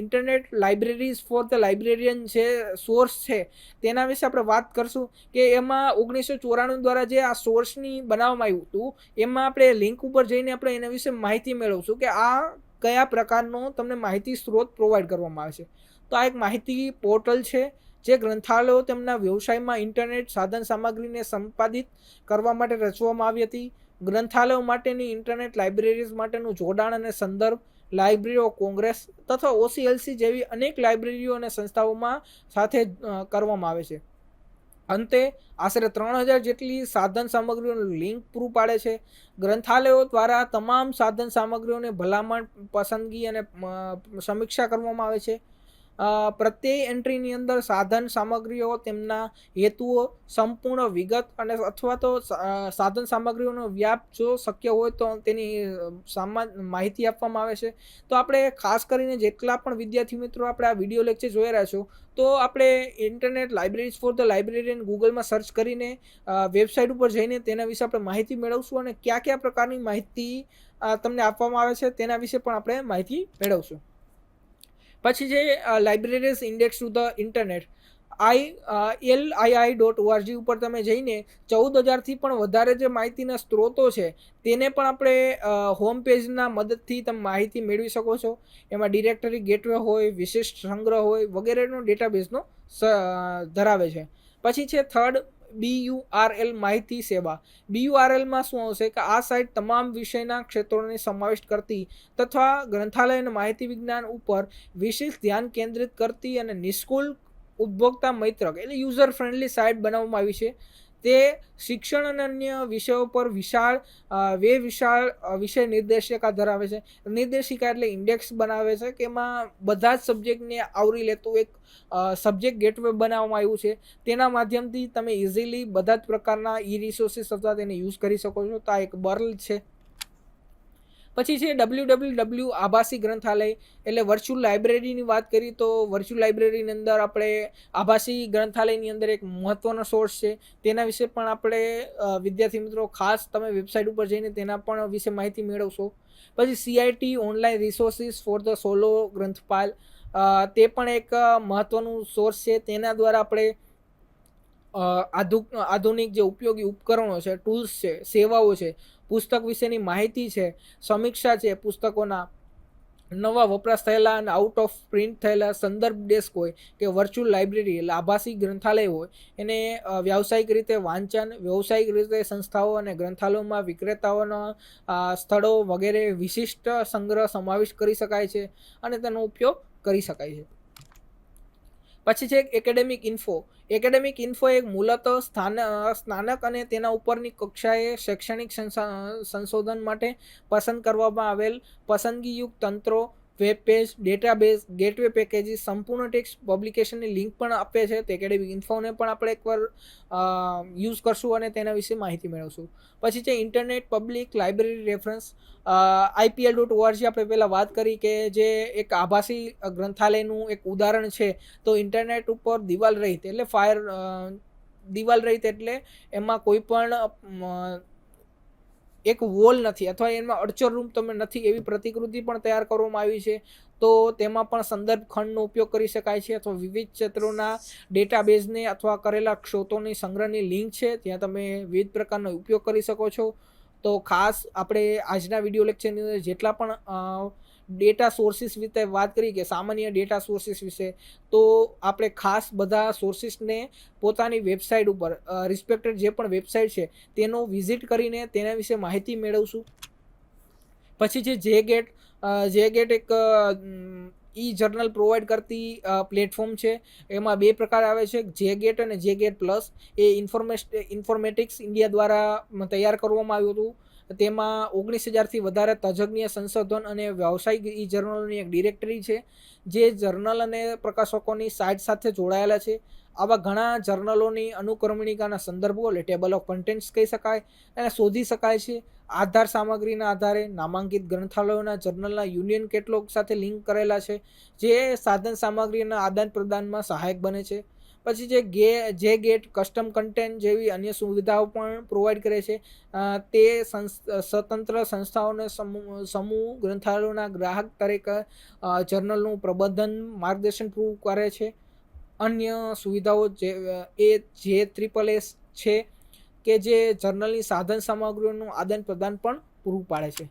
internet libraries for the librarian છે સોર્સ છે તેના વિશે આપણે વાત કરશું કે એમાં 1994 દ્વારા જે આ સોર્સની બનાવવામાં આવ્યું હતું એમાં આપણે લિંક ઉપર જઈને આપણે એના વિશે માહિતી મેળવશું કે આ કયા પ્રકારનો તમને માહિતી સ્ત્રોત પ્રોવાઈડ કરવામાં આવે છે. તો આ એક માહિતી પોર્ટલ છે જે ગ્રંથાલયો તેમના વ્યવસાયમાં ઇન્ટરનેટ સાધન સામગ્રીને સંપાદિત કરવા માટે રચવામાં આવી હતી. ગ્રંથાલયો માટેની ઇન્ટરનેટ લાઇબ્રેરીઝ માટેનું જોડાણ અને સંદર્ભ લાઇબ્રેરી ઓફ કોંગ્રેસ તથા OCLC જેવી અનેક લાઇબ્રેરીઓ અને સંસ્થાઓમાં સાથે કરવામાં આવે છે. અંતે આશરે 3,000 જેટલી સાધન સામગ્રીઓનું લિંક પૂરું પાડે છે. ગ્રંથાલયો દ્વારા તમામ સાધન સામગ્રીઓને ભલામણ, પસંદગી અને સમીક્ષા કરવામાં આવે છે. પ્રત્યેય એન્ટ્રીની અંદર સાધન સામગ્રીઓ, તેમના હેતુઓ, સંપૂર્ણ વિગત અને અથવા તો સાધન સામગ્રીઓનો વ્યાપ જો શક્ય હોય તો તેની માહિતી આપવામાં આવે છે. તો આપણે ખાસ કરીને જેટલા પણ વિદ્યાર્થી મિત્રો આપણે આ વિડીયો લેક્ચર જોઈ રહ્યા છો, તો આપણે internet libraries for the librarian ગૂગલમાં સર્ચ કરીને વેબસાઇટ ઉપર જઈને તેના વિશે આપણે માહિતી મેળવશું અને કયા કયા પ્રકારની માહિતી તમને આપવામાં આવે છે તેના વિશે પણ આપણે માહિતી મેળવશું. પછી જે libraries index to the internet LII.org ઉપર તમે જઈને 14,000થી પણ વધારે જે માહિતીના સ્ત્રોતો છે તેને પણ આપણે હોમ પેજના મદદથી તમે માહિતી મેળવી શકો છો. એમાં ડિરેક્ટરી ગેટવે હોય, વિશિષ્ટ સંગ્રહ હોય વગેરેનો ડેટાબેઝનો ધરાવે છે. પછી છે થર્ડ BURL માહિતી સેવા. BURLમાં શું આવશે કે આ સાઇટ તમામ વિષયના ક્ષેત્રોને સમાવિષ્ટ કરતી તથા ગ્રંથાલય અને માહિતી વિજ્ઞાન ઉપર વિશેષ ધ્યાન કેન્દ્રિત કરતી અને નિષ્કુલ ઉપભોક્તા મૈત્રક એટલે યુઝર ફ્રેન્ડલી સાઇટ બનાવવામાં આવી છે. તે શિક્ષણ અને અન્ય વિષયો પર વિશાળ વિષય નિર્દેશિકા ધરાવે છે. નિર્દેશિકા એટલે ઇન્ડેક્સ બનાવે છે કે એમાં બધા જ સબ્જેક્ટને આવરી લેતું એક સબ્જેક્ટ ગેટવે બનાવવામાં આવ્યું છે. તેના માધ્યમથી તમે ઇઝીલી બધા જ પ્રકારના રિસોર્સિસ અથવા તેને યુઝ કરી શકો છો. તો આ એક બર્લ છે. પછી છે www આભાસી ગ્રંથાલય એટલે વર્ચ્યુઅલ લાઇબ્રેરીની વાત કરી તો વર્ચ્યુઅલ લાઇબ્રેરીની અંદર આપણે આભાસી ગ્રંથાલયની અંદર એક મહત્ત્વનો સોર્સ છે. તેના વિશે પણ આપણે વિદ્યાર્થી મિત્રો ખાસ તમે વેબસાઇટ ઉપર જઈને તેના પણ વિશે માહિતી મેળવશો. પછી CIT online resources for the solo ગ્રંથપાલ તે પણ એક મહત્ત્વનું સોર્સ છે. તેના દ્વારા આપણે આધુનિક જે ઉપયોગી ઉપકરણો છે, ટૂલ્સ છે, સેવાઓ છે, પુસ્તક વિશેની માહિતી છે, સમીક્ષા છે, પુસ્તકોના નવા વપરાશ થયેલા અને આઉટ ઓફ પ્રિન્ટ થયેલા સંદર્ભ ડેસ્ક હોય કે વર્ચ્યુઅલ લાઇબ્રેરી એટલે આભાસી ગ્રંથાલય હોય એને વ્યાવસાયિક રીતે વાંચન, વ્યવસાયિક રીતે સંસ્થાઓ અને ગ્રંથાલયોમાં વિક્રેતાઓના સ્થળો વગેરે વિશિષ્ટ સંગ્રહ સમાવિષ્ટ કરી શકાય છે અને તેનો ઉપયોગ કરી શકાય છે. પછી છે એકેડેમિક ઇન્ફો. એકેડેમિક ઇન્ફો એક મૂળતઃ સ્નાનક અને તેના ઉપરની કક્ષાએ શૈક્ષણિક સંશોધન માટે પસંદ કરવામાં આવેલ પસંદગીયુક્ત તંત્રો, web page, database, gateway packages, સંપૂર્ણ ટેક્સ્ટ પબ્લિકેશનની લિંક પણ આપે છે. તે એકેડેમિક ઇન્ફોને પણ આપણે એકવાર યુઝ કરશું અને તેના વિશે માહિતી મેળવશું. પછી છે internet public library reference. IPL.org આપણે પહેલાં વાત કરી કે જે એક આભાસી ગ્રંથાલયનું એક ઉદાહરણ છે. તો ઇન્ટરનેટ ઉપર દિવાલ રહિત એટલે દિવાલ રહિત એટલે એમાં કોઈ પણ એક વોલ નથી અથવા એમાં અડચર રૂમ તમે નથી એવી પ્રતિકૃતિ પણ તૈયાર કરવામાં આવી છે. તો તેમાં પણ સંદર્ભ ખંડનો ઉપયોગ કરી શકાય છે અથવા વિવિધ ક્ષેત્રોના ડેટાબેઝને અથવા કરેલા સ્ત્રોતોની સંગ્રહની લિંક છે ત્યાં તમે વિવિધ પ્રકારનો ઉપયોગ કરી શકો છો. તો ખાસ આપણે આજના વિડીયો લેક્ચરની અંદર જેટલા પણ ડેટા સોર્સિસ વિશે વાત કરી કે સામાન્ય ડેટા સોર્સિસ વિશે, તો આપણે ખાસ બધા સોર્સિસને પોતાની વેબસાઇટ ઉપર રિસ્પેક્ટેડ જે પણ વેબસાઇટ છે તેનો વિઝિટ કરીને તેના વિશે માહિતી મેળવશું. પછી છે જેગેટ એક જર્નલ પ્રોવાઈડ કરતી પ્લેટફોર્મ છે. એમાં બે પ્રકાર આવે છે, જેગેટ અને જેગેટ પ્લસ. એ ઇન્ફોર્મેટિક્સ ઇન્ડિયા દ્વારા તૈયાર કરવામાં આવ્યું હતું. તેમાં 19,000થી વધારે તજજ્ઞ સંશોધન અને વ્યાવસાયિક જર્નલોની એક ડિરેક્ટરી છે જે જર્નલ અને પ્રકાશકોની સાઇટ સાથે જોડાયેલા છે. આવા ઘણા જર્નલોની અનુક્રમણિકાના સંદર્ભો એટલે ટેબલ ઓફ કન્ટેન્ટ્સ કહી શકાય અને શોધી શકાય છે. આધાર સામગ્રીના આધારે નામાંકિત ગ્રંથાલયોના જર્નલના યુનિયન કેટલોગ સાથે લિંક કરેલા છે જે સાધન સામગ્રીના આદાન પ્રદાનમાં સહાયક બને છે. પછી જે ગેટ કસ્ટમ કન્ટેન્ટ જેવી અન્ય સુવિધાઓ પણ પ્રોવાઈડ કરે છે. તે સ્વતંત્ર સંસ્થાઓને સમૂહ ગ્રંથાલયોના ગ્રાહક તરીકે જર્નલનું પ્રબંધન માર્ગદર્શન પૂરું કરે છે. અન્ય સુવિધાઓ JSSS છે કે જે જર્નલની સાધન સામગ્રીઓનું આદાન પ્રદાન પણ પૂરું પાડે છે.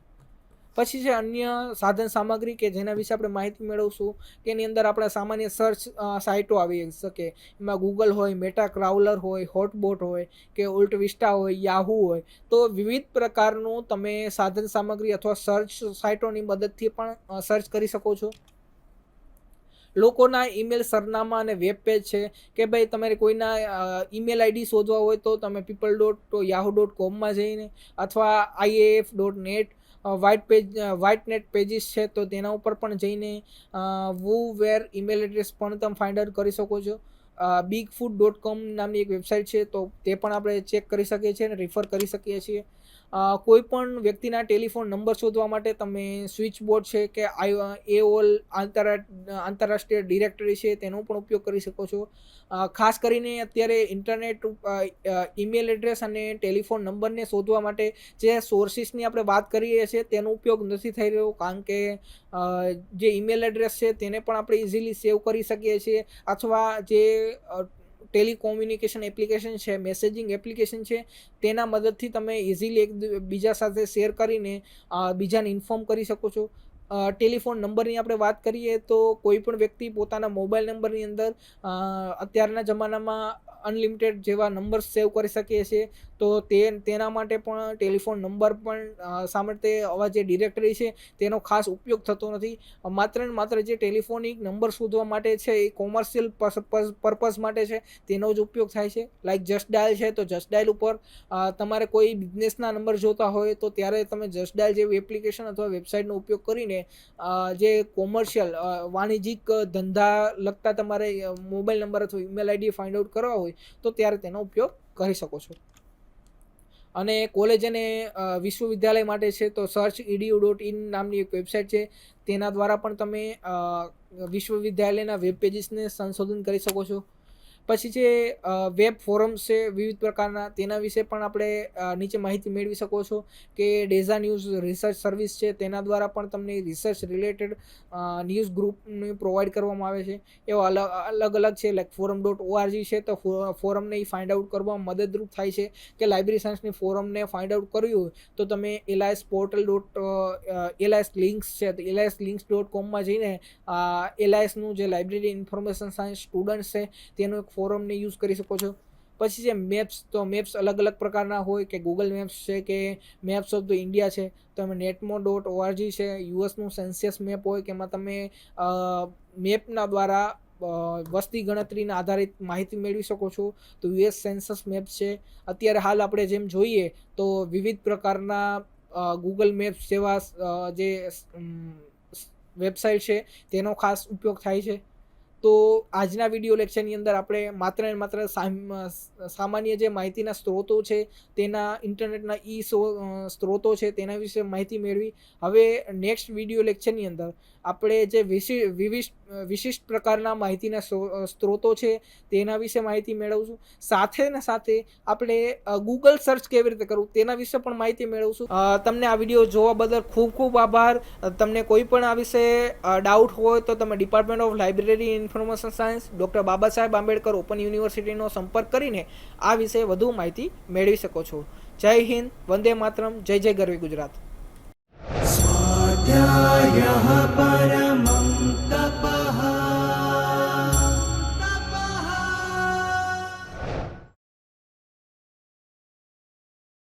પછી છે અન્ય સાધન સામગ્રી કે જેના વિશે આપણે માહિતી મેળવશું કે એની અંદર આપણે સામાન્ય સર્ચ સાઇટો આવી શકે. એમાં ગૂગલ હોય, મેટા ક્રાઉલર હોય, હોટબોટ હોય કે ઉલ્ટ વિસ્ટા હોય, યાહુ હોય. તો વિવિધ પ્રકારનું તમે સાધન સામગ્રી અથવા સર્ચ સાઇટોની મદદથી પણ સર્ચ કરી શકો છો. લોકોના ઈમેલ સરનામા અને વેબ પેજ છે કે ભાઈ તમારે કોઈના ઈમેલ આઈડી શોધવા હોય તો તમે people.yahoo.com જઈને અથવા IAF.net વ્હાઇટ નેટ પેજીસ છે તો તેના ઉપર પણ જઈને વુ વેર ઈમેલ એડ્રેસ પણ તમે ફાઇન્ડ આઉટ કરી શકો છો. bigfood.com નામની એક વેબસાઇટ છે તો તે પણ આપણે ચેક કરી શકીએ છીએ અને રિફર કરી શકીએ છીએ. કોઈ પણ વ્યક્તિના ટેલિફોન નંબર શોધવા માટે તમે સ્વિચ બોર્ડ છે કે AOL આંતરરાષ્ટ્રીય ડિરેક્ટરી છે તેનો પણ ઉપયોગ કરી શકો છો. ખાસ કરીને અત્યારે ઇન્ટરનેટ ઈમેલ એડ્રેસ અને ટેલિફોન નંબરને શોધવા માટે જે સોર્સિસની આપણે વાત કરીએ છીએ તેનો ઉપયોગ નથી થઈ રહ્યો, કારણ કે જે ઈમેલ એડ્રેસ છે તેને પણ આપણે ઇઝીલી સેવ કરી શકીએ છીએ, અથવા જે ટેલિકોમ્યુનિકેશન એપ્લિકેશન છે, મેસેજિંગ એપ્લિકેશન છે, તેના મદદથી તમે ઇઝીલી એક બીજા સાથે શેર કરીને બીજાને ઇન્ફોર્મ કરી શકો છો. ટેલિફોન નંબરની આપણે વાત કરીએ તો કોઈ પણ વ્યક્તિ પોતાના મોબાઈલ નંબરની અંદર અત્યારના જમાનામાં અનલિમિટેડ જેવા નંબર સેવ કરી શકીએ છીએ, તો તેના માટે પણ ટેલિફોન નંબર પણ સામાન્ય આવા જે ડિરેક્ટરી છે તેનો ખાસ ઉપયોગ થતો નથી. માત્ર ને માત્ર જે ટેલિફોનિક નંબર શોધવા માટે છે એ કોમર્શિયલ પર્પઝ માટે છે તેનો જ ઉપયોગ થાય છે. લાઈક જસ્ટ ડાયલ છે તો જસ્ટ ડાયલ ઉપર તમારે કોઈ બિઝનેસના નંબર જોતા હોય તો ત્યારે તમે જસ્ટ ડાયલ જેવી એપ્લિકેશન અથવા વેબસાઇટનો ઉપયોગ કરીને જે કોમર્શિયલ વાણિજ્યિક ધંધા લગતા તમારે મોબાઈલ નંબર અથવા ઈમેલ આઈડી ફાઇન્ડ આઉટ કરવા હોય તો ત્યારે તેનો ઉપયોગ કરી શકો છો. અને કોલેજ અને વિશ્વવિદ્યાલય માટે છે તો search.edu.in નામની એક વેબસાઇટ છે, તેના દ્વારા પણ તમે વિશ્વવિદ્યાલયના વેબ પેજીસને સંશોધન કરી શકો છો. પછી જે વેબ ફોરમ્સ છે વિવિધ પ્રકારના, તેના વિશે પણ આપણે નીચે માહિતી મેળવી શકો છો કે ડેઝા ન્યૂઝ રિસર્ચ સર્વિસ છે તેના દ્વારા પણ તમને રિસર્ચ રિલેટેડ ન્યૂઝ ગ્રુપને પ્રોવાઈડ કરવામાં આવે છે. એવા અલગ અલગ છે, લાઈક forum.org છે તો ફોરમને એ ફાઇન્ડ આઉટ કરવામાં મદદરૂપ થાય છે કે લાઇબ્રેરી સાયન્સની ફોરમને ફાઇન્ડ આઉટ કર્યું હોય તો તમે LIS પોર્ટલ LIS લિંક્સ છે તો lislinks.com જઈને LISનું જે લાઇબ્રેરી ઇન્ફોર્મેશન સાયન્સ સ્ટુડન્ટ્સ છે તેનું એક ફોરમને યુઝ કરી શકો છો. પછી જે મેપ્સ, તો મેપ્સ અલગ અલગ પ્રકારના હોય કે ગૂગલ મેપ્સ છે કે મેપ્સ ઓફ ધ ઇન્ડિયા છે, તો તમે netmo.org છે, યુએસનું સેન્સિયસ મેપ હોય કે એમાં તમે મેપના દ્વારા વસ્તી ગણતરીના આધારિત માહિતી મેળવી શકો છો. તો US સેન્સસ મેપ્સ છે. અત્યારે હાલ આપણે જેમ જોઈએ તો વિવિધ પ્રકારના ગૂગલ મેપ્સ જેવા જે વેબસાઇટ છે તેનો ખાસ ઉપયોગ થાય છે. તો આજના વિડીયો લેક્ચરની અંદર આપણે માત્ર ને માત્ર સામાન્ય જે માહિતીના સ્ત્રોતો છે તેના ઇન્ટરનેટના સ્ત્રોતો છે તેના વિશે માહિતી મેળવી. હવે નેક્સ્ટ વિડીયો લેક્ચરની અંદર આપણે જે વિશિષ્ટ પ્રકારના માહિતીના સ્ત્રોતો છે તેના વિશે માહિતી મેળવશું. સાથે ને સાથે આપણે ગૂગલ સર્ચ કેવી રીતે કરવું તેના વિશે પણ માહિતી મેળવશું. તમને આ વિડીયો જોવા બદલ ખૂબ ખૂબ આભાર. તમને કોઈ પણ આ વિશે ડાઉટ હોય તો તમે department of library information science doctor Baba Saheb Ambedkar open યુનિવર્સિટીનો સંપર્ક કરીને આ વિશે વધુ માહિતી મેળવી શકો છો. જય હિન્દ, વંદે માતરમ, જય જય ગરવી ગુજરાત. स्वाध्यायः परमं तप